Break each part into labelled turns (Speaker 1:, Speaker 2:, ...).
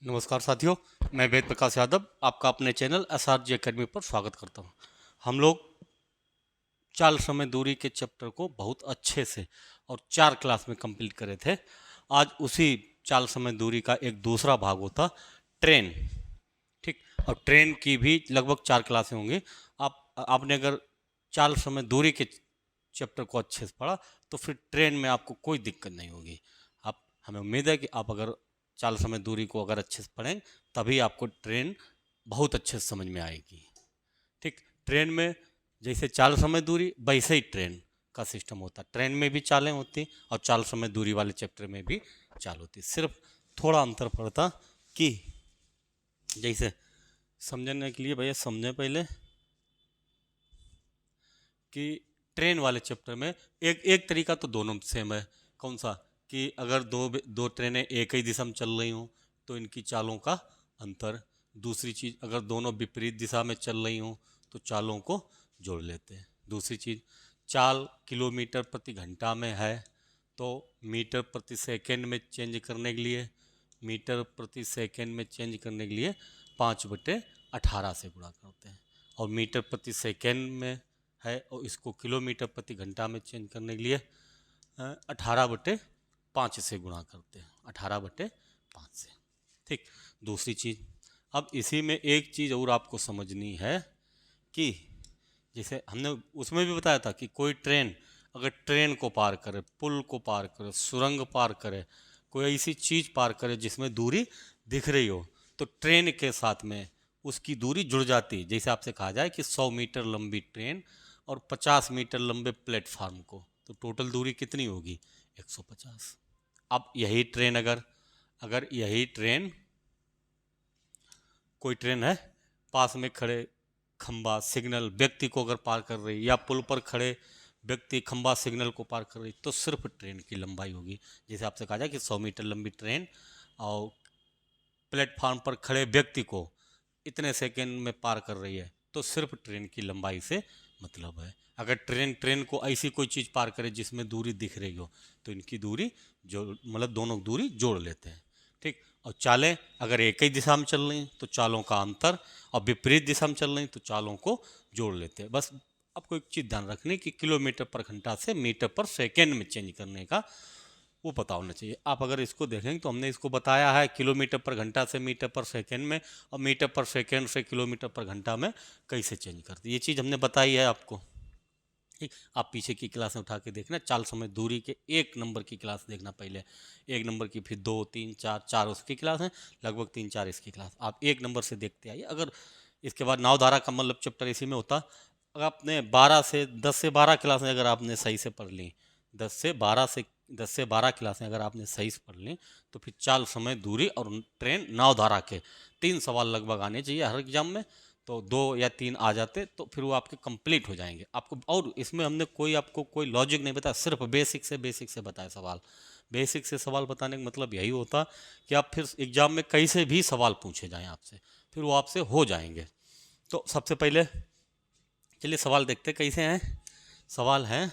Speaker 1: नमस्कार साथियों, मैं वेद प्रकाश यादव आपका अपने चैनल SRG एकेडमी पर स्वागत करता हूं। हम लोग चाल समय दूरी के चैप्टर को बहुत अच्छे से और 4 क्लास में कंप्लीट करे थे। आज उसी चाल समय दूरी का एक दूसरा भाग होता ट्रेन। ठीक, और ट्रेन की भी लगभग 4 क्लासें होंगी। आपने अगर चाल समय दूरी के चैप्टर को अच्छे से पढ़ा तो फिर ट्रेन में आपको कोई दिक्कत नहीं होगी। आप हमें उम्मीद है कि आप अगर चाल समय दूरी को अगर अच्छे से पढ़ें तभी आपको ट्रेन बहुत अच्छे से समझ में आएगी। ठीक, ट्रेन में जैसे चाल समय दूरी वैसे ही ट्रेन का सिस्टम होता। ट्रेन में भी चालें होती और चाल समय दूरी वाले चैप्टर में भी चाल होती। सिर्फ थोड़ा अंतर पड़ता कि जैसे समझने के लिए भैया समझें पहले कि ट्रेन वाले चैप्टर में एक एक तरीका तो दोनों सेम है। कौन सा? कि अगर दो दो ट्रेनें एक ही दिशा में चल रही हों तो इनकी चालों का अंतर। दूसरी चीज़, अगर दोनों विपरीत दिशा में चल रही हों तो चालों को जोड़ लेते हैं। दूसरी चीज़, चाल किलोमीटर प्रति घंटा में है तो मीटर प्रति सेकंड में चेंज करने के लिए मीटर प्रति सेकंड में चेंज करने के लिए 5/18 से गुणा करते हैं। और मीटर प्रति सेकंड में है और इसको किलोमीटर प्रति घंटा में चेंज करने के लिए 18/5 से गुणा करते हैं। 18/5 से। ठीक, दूसरी चीज़, अब इसी में एक चीज़ और आपको समझनी है कि जैसे हमने उसमें भी बताया था कि कोई ट्रेन अगर ट्रेन को पार करे, पुल को पार करे, सुरंग पार करे, कोई ऐसी चीज़ पार करे जिसमें दूरी दिख रही हो तो ट्रेन के साथ में उसकी दूरी जुड़ जाती है। जैसे आपसे कहा जाए कि 100 मीटर लंबी ट्रेन और 50 मीटर लंबे प्लेटफार्म को, तो टोटल दूरी कितनी होगी? 150। अब यही ट्रेन अगर अगर यही ट्रेन कोई ट्रेन है, पास में खड़े खंबा सिग्नल व्यक्ति को अगर पार कर रही या पुल पर खड़े व्यक्ति खंबा सिग्नल को पार कर रही तो सिर्फ ट्रेन की लंबाई होगी। जैसे आपसे कहा जाए कि 100 मीटर लंबी ट्रेन और प्लेटफार्म पर खड़े व्यक्ति को इतने सेकंड में पार कर रही है तो सिर्फ ट्रेन की लंबाई से मतलब है। अगर ट्रेन ट्रेन को ऐसी कोई चीज़ पार करे जिसमें दूरी दिख रही हो तो इनकी दूरी जो मतलब दोनों दूरी जोड़ लेते हैं। ठीक, और चालें अगर एक ही दिशा में चल रही तो चालों का अंतर, और विपरीत दिशा में चल रही तो चालों को जोड़ लेते हैं। बस आपको एक चीज़ ध्यान रखनी कि किलोमीटर पर घंटा से मीटर पर सेकेंड में चेंज करने का वो पता होना चाहिए। आप अगर इसको देखेंगे तो हमने इसको बताया है किलोमीटर पर घंटा से मीटर पर सेकेंड में, और मीटर पर सेकेंड से किलोमीटर पर घंटा में कैसे चेंज करते, ये चीज़ हमने बताई है आपको। ठीक, आप पीछे की क्लास में उठा के देखना, चाल समय दूरी के 1 नंबर की क्लास देखना पहले। 1 नंबर की, फिर 2 3 4 उसकी क्लास है, लगभग 3 4 इसकी क्लास। आप 1 नंबर से देखते आइए। अगर इसके बाद नावधारा का मतलब चैप्टर इसी में होता। अगर आपने 10 से 12 क्लासें अगर आपने सही से पढ़ ली, 10 से 12 क्लासें अगर आपने सही से पढ़ ली तो फिर चाल समय दूरी और ट्रेन नावधारा के 3 सवाल लगभग आने चाहिए हर एग्जाम में। तो 2 या 3 आ जाते तो फिर वो आपके कंप्लीट हो जाएंगे आपको। और इसमें हमने आपको कोई लॉजिक नहीं बताया, सिर्फ बेसिक से बताया सवाल। बेसिक से सवाल बताने का मतलब यही होता कि आप फिर एग्जाम में कैसे भी सवाल पूछे जाएं आपसे, फिर वो आपसे हो जाएंगे। तो सबसे पहले चलिए सवाल देखते कैसे हैं। सवाल है,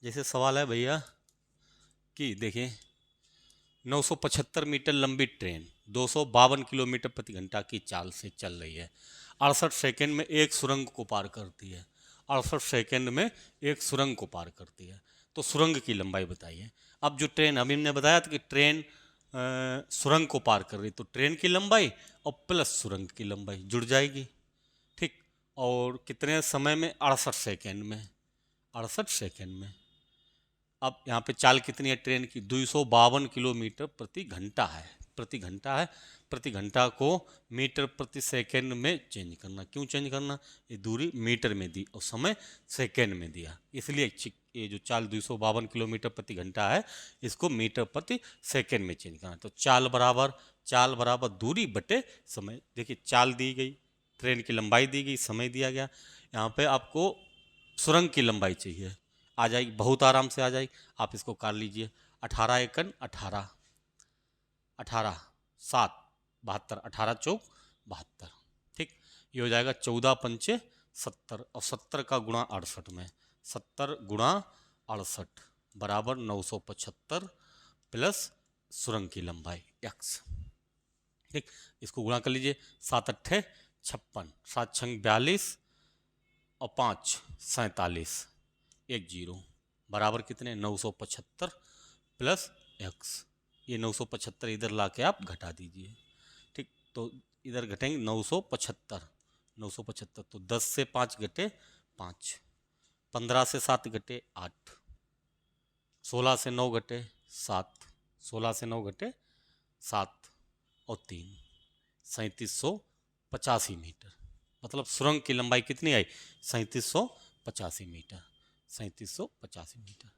Speaker 1: जैसे सवाल है भैया कि देखिए 975 मीटर लंबी ट्रेन 252 किलोमीटर प्रति घंटा की चाल से चल रही है। 68 सेकंड में एक सुरंग को पार करती है। 68 सेकंड में एक सुरंग को पार करती है, तो सुरंग की लंबाई बताइए। अब जो ट्रेन अभी हमने बताया था कि ट्रेन सुरंग को पार कर रही, तो ट्रेन की लंबाई और प्लस सुरंग की लंबाई जुड़ जाएगी। ठीक, और कितने समय में? 68 सेकंड में। 68 सेकंड में। अब यहाँ पे चाल कितनी है ट्रेन की? 252 किलोमीटर प्रति घंटा है। प्रति घंटा है, प्रति घंटा को मीटर प्रति सेकंड में चेंज करना। क्यों चेंज करना? ये दूरी मीटर में दी और समय सेकंड में दिया, इसलिए ये जो चाल 252 किलोमीटर प्रति घंटा है इसको मीटर प्रति सेकंड में चेंज करना। तो चाल बराबर दूरी बटे समय। देखिए चाल दी गई, ट्रेन की लंबाई दी गई, समय दिया गया। यहाँ पे आपको सुरंग की लंबाई चाहिए, आ जाएगी, बहुत आराम से आ जाएगी। आप इसको काट लीजिए। 18 एकन 18, 18 7 72, 18 चौक 72। ठीक, ये हो जाएगा 14 पंचे 70, और 70 का गुणा 68 में, 70 गुणा 68 बराबर 975 प्लस सुरंग की लंबाई x। ठीक, इसको गुणा कर लीजिए, 7 अट्ठे 56, 7 छंग 42 और 5 47, 1 जीरो बराबर कितने 975 प्लस x। ये 975 इधर ला के आप घटा दीजिए। ठीक, तो इधर घटेंगे 975, 975 तो 10 से 5 घटे 5, 15 से 7 घटे 8, 16 से 9 घटे 7, 16 से 9 घटे 7 और 3 3785 मीटर। मतलब सुरंग की लंबाई कितनी आई 3785 मीटर, 3785 मीटर।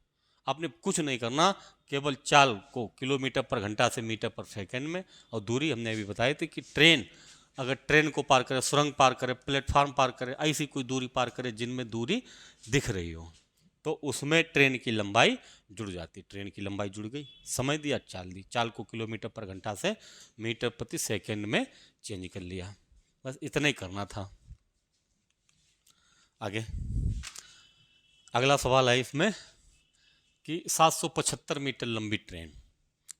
Speaker 1: आपने कुछ नहीं करना, केवल चाल को किलोमीटर पर घंटा से मीटर पर सेकंड में, और दूरी हमने अभी बताई थी कि ट्रेन अगर ट्रेन को पार करे, सुरंग पार करे, प्लेटफार्म पार करे, ऐसी कोई दूरी पार करे जिनमें दूरी दिख रही हो, तो उसमें ट्रेन की लंबाई जुड़ जाती। ट्रेन की लंबाई जुड़ गई, समय दिया, चाल दी, चाल को किलोमीटर पर घंटा से मीटर प्रति सेकंड में चेंज कर लिया। बस इतना ही करना था। आगे अगला सवाल है इसमें कि 775 मीटर लंबी ट्रेन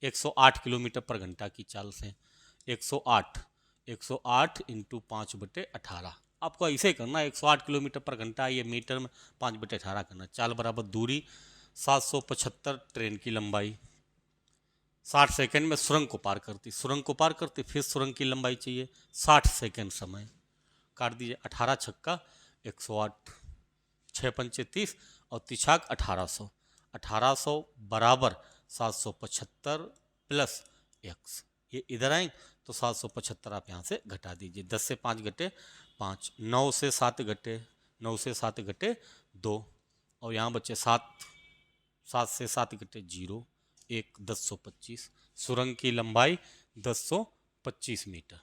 Speaker 1: 108 किलोमीटर पर घंटा की चाल से 108 इंटू 5/18, आपको ऐसे ही करना है। 108 किलोमीटर पर घंटा, ये मीटर में 5/18 करना। चाल बराबर दूरी 775, ट्रेन की लंबाई 60 सेकंड में सुरंग को पार करती, सुरंग को पार करती, फिर सुरंग की लंबाई चाहिए 60 सेकंड समय। काट दीजिए, 18 छक्का 108, 6 पंचे 30 और तिछाक 1800, 1800 बराबर 775 प्लस x। ये इधर आएंगे तो 775 आप यहाँ से घटा दीजिए। 10 से 5 घटे 5, 9 से 7 घटे 9 से 7 घटे 2 और यहाँ बचे 7, 7 से 7 घटे 0, 1 1025। सुरंग की लंबाई 1025 मीटर,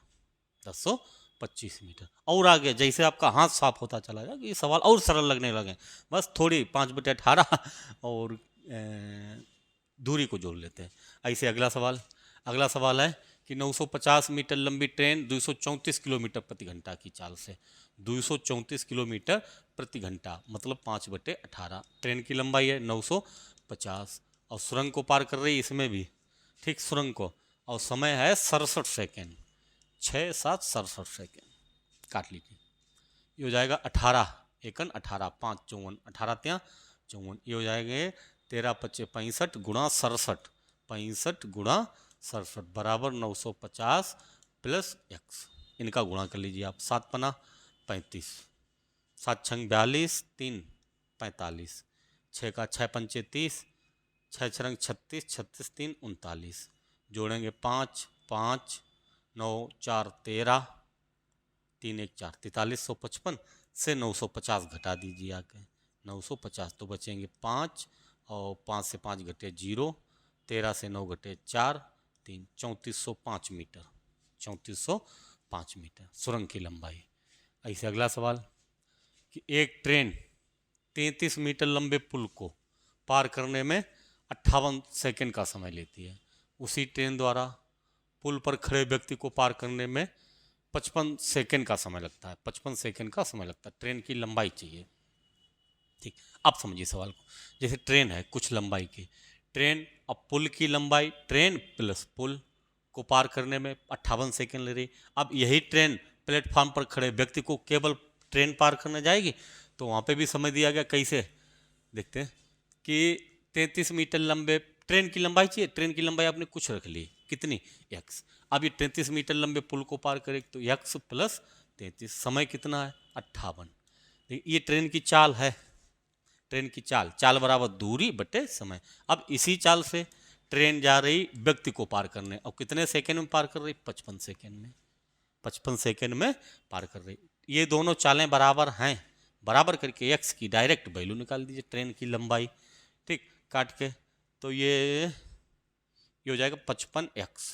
Speaker 1: 1025 मीटर। और आगे जैसे आपका हाथ साफ होता चला जाएगा, ये सवाल और सरल लगने लगे। बस थोड़ी 5/18 और दूरी को जोड़ लेते हैं। ऐसे अगला सवाल है कि 950 मीटर लंबी ट्रेन 234 किलोमीटर प्रति घंटा की चाल से, 234 किलोमीटर प्रति घंटा मतलब 5/18। ट्रेन की लंबाई है 950 और सुरंग को पार कर रही है इसमें भी, ठीक, सुरंग को, और समय है 67 सेकेंड, 6 7 67 सेकेंड। काट लीजिए, ये हो जाएगा 18 एकन 18, 5 54, 18 ત્યાં 54, ये हो जाएंगे 13 25 65 गुणा 67, 65 गुणा 67 बराबर 950 प्लस x। इनका गुणा कर लीजिए आप, 7 पना 35, 7 छंग 42, 3 45, 6 का 6 पंचे 30, 6 छंग 36, 36 3 39, जोड़ेंगे 5 5 9 4 13, 3 1 4 4355 से 950 घटा दीजिए आके 950, तो बचेंगे 5 और 5 से 5 घटे 0, 13 से 9 घटे 4 3, 3405 मीटर, 3405 मीटर सुरंग की लंबाई। ऐसे अगला सवाल कि एक ट्रेन 33 मीटर लंबे पुल को पार करने में 58 सेकंड का समय लेती है। उसी ट्रेन द्वारा पुल पर खड़े व्यक्ति को पार करने में 55 सेकंड का समय लगता है, 55 सेकंड का समय लगता है। ट्रेन की लंबाई चाहिए, ठीक। अब समझिए सवाल को, जैसे ट्रेन है कुछ लंबाई की ट्रेन, अब पुल की लंबाई ट्रेन प्लस पुल को पार करने में 58 सेकंड ले रही। अब यही ट्रेन प्लेटफॉर्म पर खड़े व्यक्ति को केवल ट्रेन पार करने जाएगी, तो वहाँ पे भी समय दिया गया। कैसे देखते हैं कि 33 मीटर लंबे ट्रेन की लंबाई चाहिए, ट्रेन की लंबाई आपने कुछ रख ली, कितनी x। अब ये 33 मीटर लंबे पुल को पार करेगी तो x प्लस 33, समय कितना है 58। ये ट्रेन की चाल है, ट्रेन की चाल, चाल बराबर दूरी बटे समय। अब इसी चाल से ट्रेन जा रही व्यक्ति को पार करने, और कितने सेकंड में पार कर रही 55 सेकंड में, 55 सेकंड में पार कर रही। ये दोनों चालें बराबर हैं, बराबर करके x की डायरेक्ट वैल्यू निकाल दीजिए, ट्रेन की लंबाई, ठीक, काट के। तो ये हो जाएगा 55x,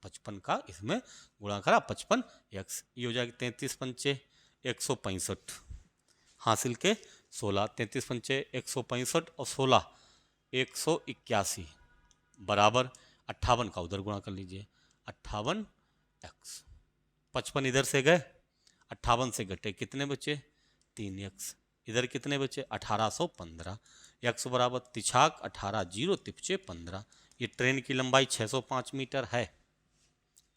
Speaker 1: 55 का इसमें गुणा करा 55x, ये हो जाएगा 33 पंचे 165 हासिल के 16, 33 पंचे 165 और 16 181 बराबर 58 का उधर गुणा कर लीजिए 58x। 55 इधर से गए, 58 से घटे कितने बचे 3x, इधर कितने बचे 1815, x बराबर तिछाक 18 0 तिपचे 15। ये ट्रेन की लंबाई 605 मीटर है,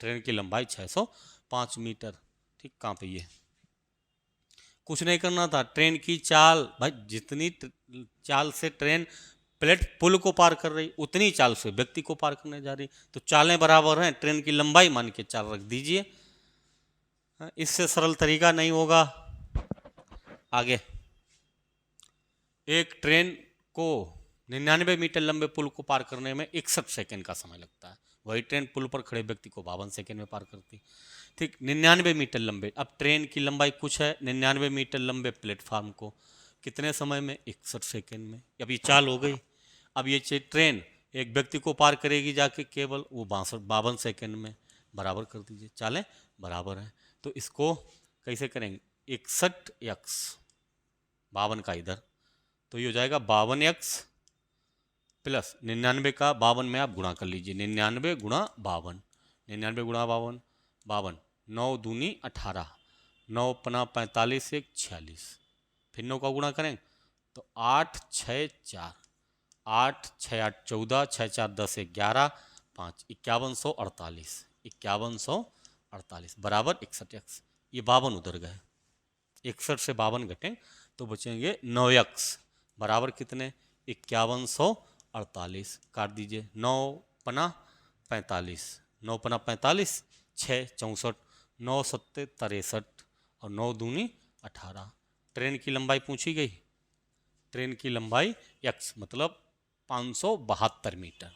Speaker 1: ट्रेन की लंबाई 605 मीटर। ठीक, कहाँ पे ये कुछ नहीं करना था, ट्रेन की चाल भाई, जितनी चाल से ट्रेन प्लेट पुल को पार कर रही उतनी चाल से व्यक्ति को पार करने जा रही, तो चालें बराबर हैं, ट्रेन की लंबाई मान के चाल रख दीजिए। इससे सरल तरीका नहीं होगा। आगे, एक ट्रेन को 99 मीटर लंबे पुल को पार करने में 61 सेकंड का समय लगता है। वही ट्रेन पुल पर खड़े व्यक्ति को 52 सेकंड में पार करती। ठीक, 99 मीटर लंबे, अब ट्रेन की लंबाई कुछ है, 99 मीटर लंबे प्लेटफार्म को कितने समय में? 61 सेकंड में। अब ये चाल हो गई। अब ये ट्रेन एक व्यक्ति को पार करेगी जाके केवल वो 52 सेकंड में। बराबर कर दीजिए, चालें बराबर हैं। तो इसको कैसे करेंगे? 61 x 52 का इधर, तो ये हो जाएगा 52x प्लस 99 का 52 में आप गुणा कर लीजिए, 99 गुणा 52, 99 गुणा 52, 52, 9 दूनी 18, 9 पना 45, 1 46, फिर 9 का गुणा करें तो 8 6 4, 8 6 8 14, 6 4 10 11, 5 5148, 5148 बराबर 61x। ये 52 उधर गए, 61 से 52 घटें तो बचेंगे 9x बराबर कितने? 5148। काट दीजिए, 9 पना 45, 9 पना 45, 6 64, 9 सत्ते 63 और 9 दूनी 18। ट्रेन की लंबाई पूछी गई, ट्रेन की लंबाई x मतलब 572 मीटर,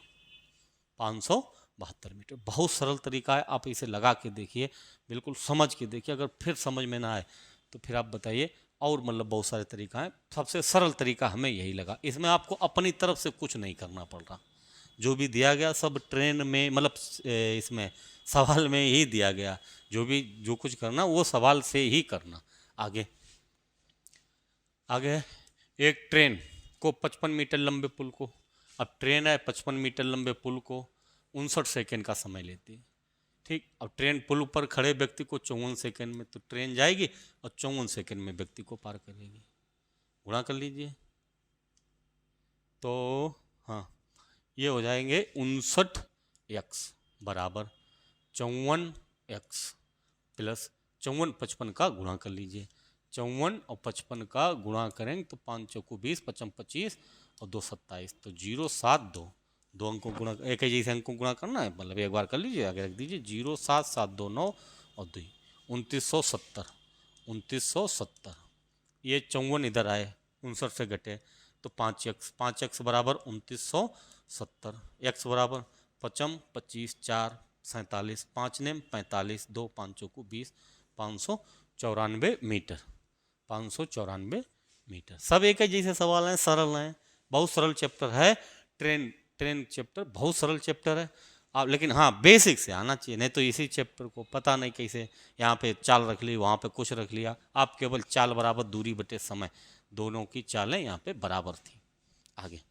Speaker 1: 572 मीटर। बहुत सरल तरीका है, आप इसे लगा के देखिए, बिल्कुल समझ के देखिए। अगर फिर समझ में ना आए तो फिर आप बताइए, और मतलब बहुत सारे तरीका हैं, सबसे सरल तरीका हमें यही लगा। इसमें आपको अपनी तरफ से कुछ नहीं करना पड़ रहा, जो भी दिया गया सब ट्रेन में मतलब इसमें सवाल में ही दिया गया, जो कुछ करना वो सवाल से ही करना। आगे आगे, एक ट्रेन को 55 मीटर लंबे पुल को, अब ट्रेन है 55 मीटर लंबे पुल को 59 सेकंड का समय लेती है। ठीक, अब ट्रेन पुल पर खड़े व्यक्ति को 54 सेकंड में, तो ट्रेन जाएगी और 54 सेकंड में व्यक्ति को पार करेगी। गुणा कर लीजिए तो हाँ, ये हो जाएंगे 59x बराबर 54x प्लस 54 55 का गुणा कर लीजिए, 54 और 55 का गुणा करेंगे तो 5 चौको 20, 55 25 और 2 27, तो 072, दो अंकों गुणा, एक ही जैसे अंकों गुणा करना है, मतलब एक बार कर लीजिए, आगे रख दीजिए 0 7 7 2 9 और 2 2970, 2970। ये 54 इधर आए 59 से घटे तो 5x बराबर 2970, x बराबर 55 25 4 47, 5 ने 45, 2 5 चौको 20, 594 मीटर, 594 मीटर। सब एक ही जैसे सवाल हैं, सरल हैं, बहुत सरल चैप्टर है। ट्रेन चैप्टर बहुत सरल चैप्टर है आप, लेकिन हाँ बेसिक से आना चाहिए, नहीं तो इसी चैप्टर को पता नहीं कैसे यहाँ पे चाल रख ली, वहाँ पे कुछ रख लिया। आप केवल चाल बराबर दूरी बटे समय, दोनों की चालें यहाँ पे बराबर थी। आगे,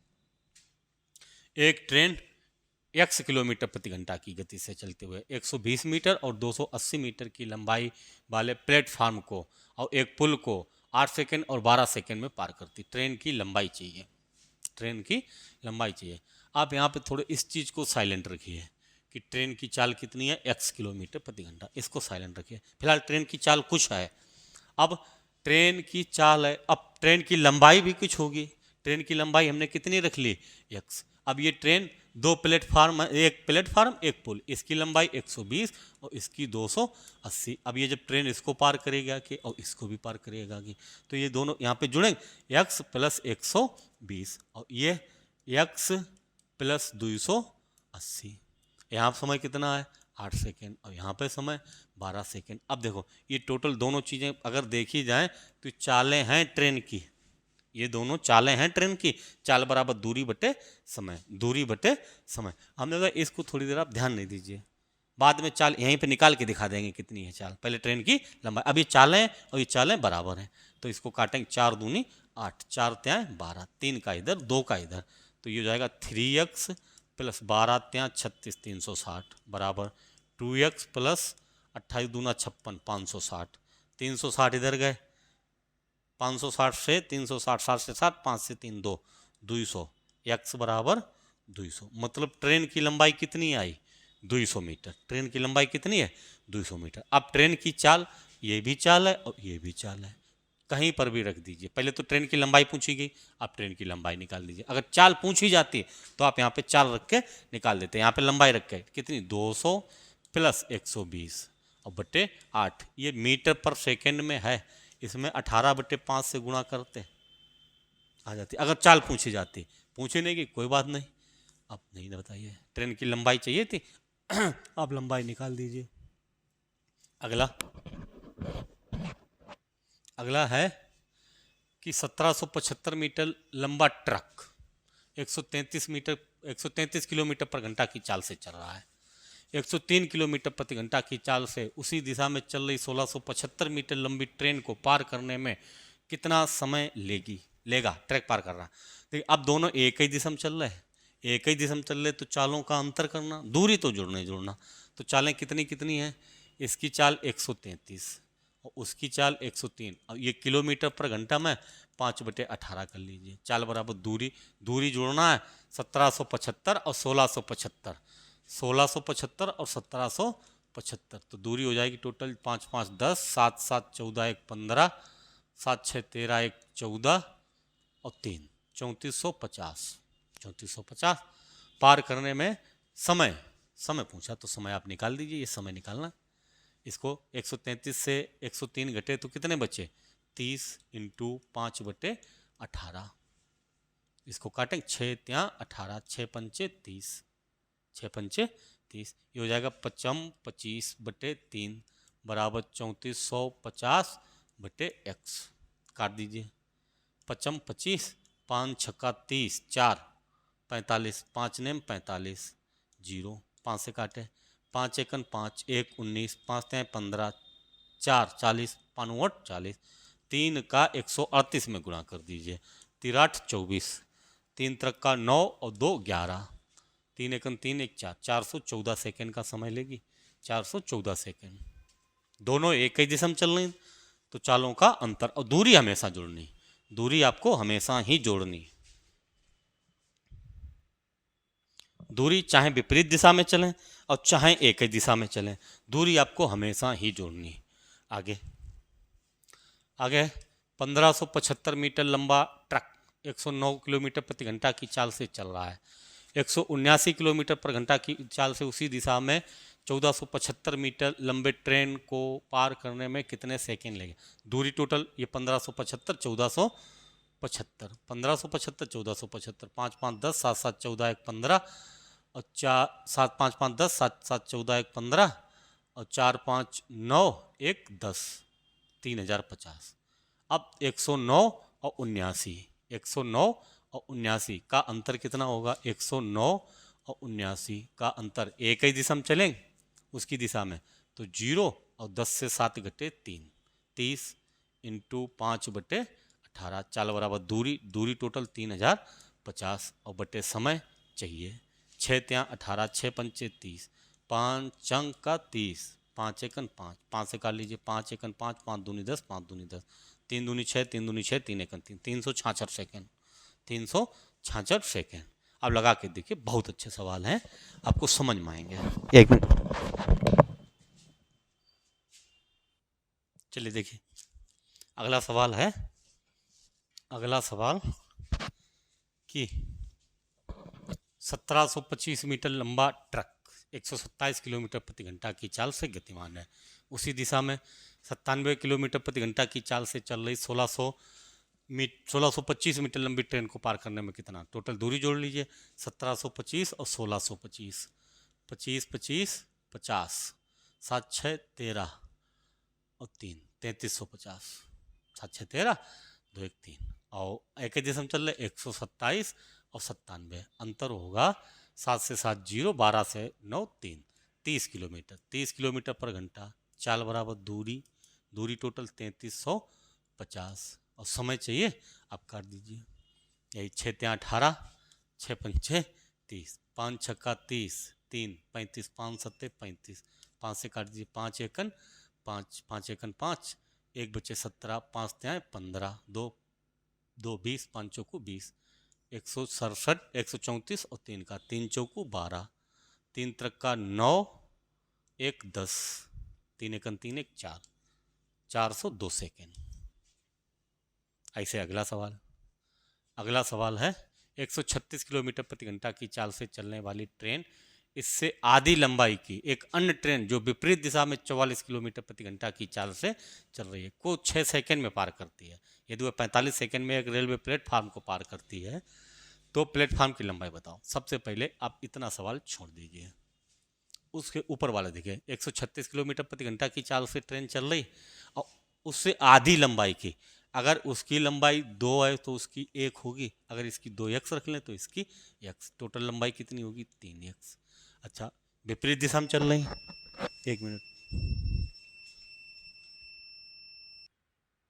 Speaker 1: एक ट्रेन x किलोमीटर प्रति घंटा की गति से चलते हुए 120 मीटर और 280 मीटर की लंबाई वाले प्लेटफार्म को और एक पुल को 8 सेकंड और 12 सेकंड में पार करती। ट्रेन की लंबाई चाहिए, ट्रेन की लंबाई चाहिए। आप यहाँ पे थोड़े इस चीज़ को साइलेंट रखिए कि ट्रेन की चाल कितनी है, x किलोमीटर प्रति घंटा, इसको साइलेंट रखिए। फिलहाल ट्रेन की चाल कुछ है, अब ट्रेन की चाल है, अब ट्रेन की लंबाई भी कुछ होगी। ट्रेन की लंबाई हमने कितनी रख ली, x। अब ये ट्रेन दो प्लेटफार्म, एक प्लेटफार्म एक पुल, इसकी लंबाई 120 और इसकी 280। अब ये जब ट्रेन इसको पार करेगा कि और इसको भी पार करेगा कि, तो ये दोनों यहाँ पे जुड़ेंगे, x प्लस 120 और ये x प्लस 280। यहाँ समय कितना है, 8 सेकेंड, और यहाँ पे समय 12 सेकेंड। अब देखो ये टोटल दोनों चीज़ें अगर देखी जाएँ तो चालें हैं ट्रेन की, ये दोनों चालें हैं ट्रेन की। चाल बराबर दूरी बटे समय, दूरी बटे समय। हमने कहा इसको थोड़ी देर आप ध्यान नहीं दीजिए, बाद में चाल यहीं पे निकाल के दिखा देंगे कितनी है चाल, पहले ट्रेन की लंबाई। अब ये चालें और ये चालें बराबर हैं तो इसको काटेंगे, 4 दूनी 8, 4 त्याँ 12, 3 का इधर 2 का इधर, तो ये हो जाएगा 3x प्लस 12 त्याँ 36 360 बराबर 2x प्लस 28 दूना 56 560, 360 इधर गए, 560 से 360, 7 से 7, 5 से 3 200, x बराबर 200। मतलब ट्रेन की लंबाई कितनी आई, 200 मीटर। ट्रेन की लंबाई कितनी है? 200 मीटर। अब ट्रेन की चाल, ये भी चाल है और ये भी चाल है, कहीं पर भी रख दीजिए। पहले तो ट्रेन की लंबाई पूछी गई, आप ट्रेन की लंबाई निकाल दीजिए। अगर चाल पूछी जाती तो आप यहाँ पे चाल रख के निकाल देते। यहाँ पे लंबाई रख के कितनी? 200 प्लस 120 और बटे 8, ये मीटर पर सेकेंड में है, इसमें 18/5 से गुणा करते आ जाती अगर चाल पूछी जाती। पूछी नहीं कि कोई बात नहीं, आप नहीं बताइए। ट्रेन की लंबाई चाहिए थी आप लंबाई निकाल दीजिए। अगला अगला है कि 1775 मीटर लंबा ट्रक 133 किलोमीटर पर घंटा की चाल से चल रहा है। 103 किलोमीटर प्रति घंटा की चाल से उसी दिशा में चल रही 1675 मीटर लंबी ट्रेन को पार करने में कितना समय लेगा? ट्रैक पार कर रहा है। देखिए अब दोनों एक ही दिशा में चल रहे हैं, एक ही दिशा में चल रहे तो चालों का अंतर करना, दूरी तो जुड़ना। तो चालें कितनी कितनी हैं? इसकी चाल 133 और उसकी चाल 103। अब ये किलोमीटर पर घंटा में 5/18 कर लीजिए। चाल बराबर दूरी जोड़ना है 1775 और 1675, 1675 और 1775। तो दूरी हो जाएगी टोटल 5 5 10, 7 7 14 1 15, 7 6 13 1 14 और 3 3450। 3450 पार करने में समय पूछा तो समय आप निकाल दीजिए। ये समय निकालना, इसको 133 से 103 घटे तो कितने बचे? 30 × 5/18। इसको काटें 6 त्या 18, 6 पंचे 30, 6 पंचे 30। ये हो जाएगा 25/3 बराबर 3450/x। काट दीजिए। 55 25, 5 छक्का 30, 4 45, 5 नेम 45, 0 5 से काटे। 5 एकन 5, 1 19, 5 तें 15, 4 40, 5 8 40, 3 का 138 में गुणा कर दीजिए। 3 8 24, 3 त्रिक का 9 और 2 11, 3 एकन 3 1 4, 414 सेकेंड का समय लेगी। 414 सेकेंड। दोनों एक ही दिशा में चल रही तो चालों का अंतर और दूरी हमेशा जोड़नी, दूरी आपको हमेशा ही जोड़नी। दूरी चाहे विपरीत दिशा में चलें और चाहे एक ही दिशा में चलें, दूरी आपको हमेशा ही जोड़नी। आगे 1575 मीटर लंबा ट्रक 109 किलोमीटर प्रति घंटा की चाल से चल रहा है। 179 किलोमीटर पर घंटा की चाल से उसी दिशा में 1475 मीटर लंबे ट्रेन को पार करने में कितने सेकेंड लगे? दूरी टोटल ये 1575 1475, 1575 1475, 5 5 10, 7 7 14 1 15 और 4 7 5 5 10, 7 7 14 1 15 और 4 5 9 1 10, 3050। अब 109 और 79, 109 और 79 का अंतर कितना होगा? 109 और 79 का अंतर एक ही दिशा में चलेंगे उसकी दिशा में तो 0 और 10 से 7 घटे 3, 30 × 5/18। चाल बराबर दूरी टोटल 3050 और बटे समय चाहिए। 6 त्या 18, 6 पंचे 30, 5 चंग का 30, 5 एकन 5, 5 से काट लीजिए। 5 एकन 5, 5 दूनी 10, 5 दूनी 10, 3 दूनी 6, 3 दूनी 6, 3 एकन 3, 366 सेकेंड, 366 सेकेंड। अब लगा के देखिए, बहुत अच्छे सवाल हैं, आपको समझ में आएंगे। एक मिनट, चलिए देखिए अगला सवाल है। अगला सवाल कि 1725 मीटर लंबा ट्रक 127 किलोमीटर प्रति घंटा की चाल से गतिमान है। उसी दिशा में 97 किलोमीटर प्रति घंटा की चाल से चल रही 1625 मीटर लंबी ट्रेन को पार करने में कितना? टोटल दूरी जोड़ लीजिए। 1725 और 1625, 25 25 50, 7 6 13 और 3 3350, 7 6 13 2 1 3 और एक ही दिशा में चल रहे 127 और 97। अंतर होगा 7 से 7 0, 12 से 9 3, 30 किलोमीटर। 30 किलोमीटर पर घंटा। चाल बराबर दूरी टोटल 3350 और समय चाहिए, आप काट दीजिए। यही 6 त्या 18, 6 पंचे 30, 5 छक्का 30, 3 35, 5 सत्ते 35, 5 से काट दीजिए। 5 एकन 5, 5 एकन 5, 1 बचे 17, 5 त्या 15, 2 20, 5 चौकू 20, 167 134 और 3 का 3 चौकू 12, 3 त्रिक का 9, 1 10, 3 एकन 3 1 4, 402 सेकेंड। ऐसे अगला सवाल है 136 किलोमीटर प्रति घंटा की चाल से चलने वाली ट्रेन इससे आधी लंबाई की एक अन्य ट्रेन जो विपरीत दिशा में 44 किलोमीटर प्रति घंटा की चाल से चल रही है को 6 सेकंड में पार करती है। यदि वह 45 सेकंड में एक रेलवे प्लेटफार्म को पार करती है तो प्लेटफार्म की लंबाई बताओ। सबसे पहले आप इतना सवाल छोड़ दीजिए, उसके ऊपर वाला देखिए 136 किलोमीटर प्रति घंटा की चाल से ट्रेन चल रही और उससे आधी लंबाई की, अगर उसकी लंबाई 2 है तो उसकी 1 होगी, अगर इसकी 2x रख लें तो इसकी x, टोटल लंबाई कितनी होगी 3x। अच्छा विपरीत दिशा में चल रही, 1 मिनट,